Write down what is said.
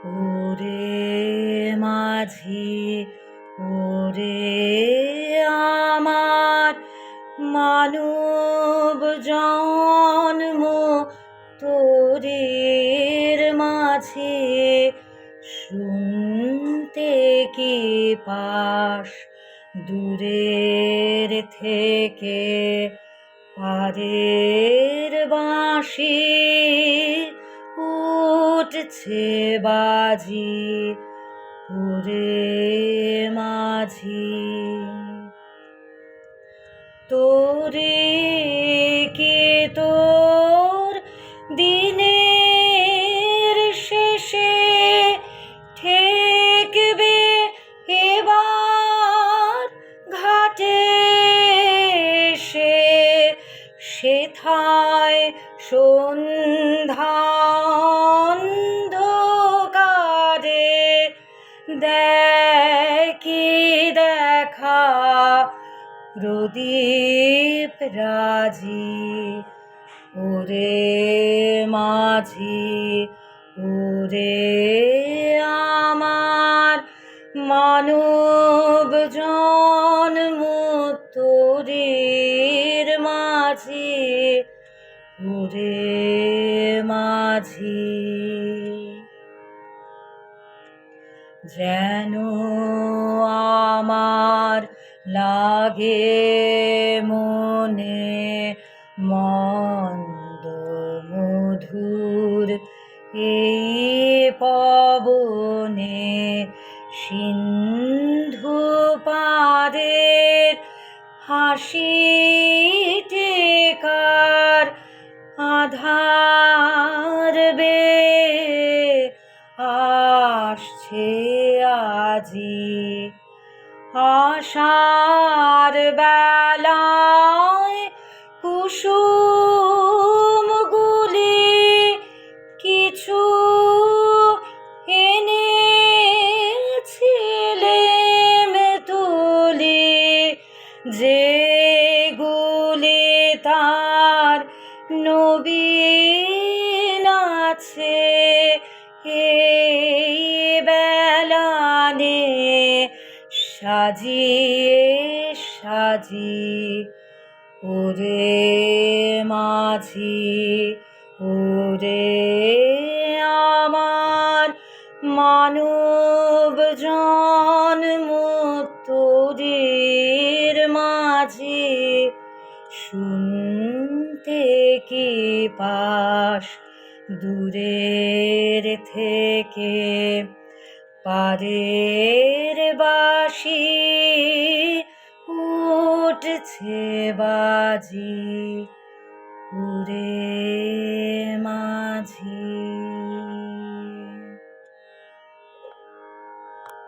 ওরে মাঝি ওরে আমার মানব জন্ম তোরের মাঝে শুনতে কি পাস দূরের থেকে পারের বাঁশি উঠছে বাজি ওরে মাঝি তোরে কি তোর দিনের শেষে ঠেকবে এবার ঘাটে এসে সেথায় সন্ধ্যা অন্ধকারে দেখি দেখা প্রদীপ রাজি ওরে মাঝি ওরে আমার মানব জন্ম তোরের মাঝি ওরে মাঝি যেন আমার লাগে মনে মন্দ মধুর এই পবনে সিন্ধু পাদের হাসিতে কার আধার বে আসছে আজি আশার বেলায় কুসুমগুলি কিছু এনেছিলেম তুলি যেগুলি তার নবীন আছে এই বেলানে সাজিয়ে সাজি ওরে মাঝি ওরে আমার মানব জন্ম তোরের মাঝি শুনতে কি পাস দূরের থেকে পারের বাঁশি উঠছে বাজি ওরে মাঝি।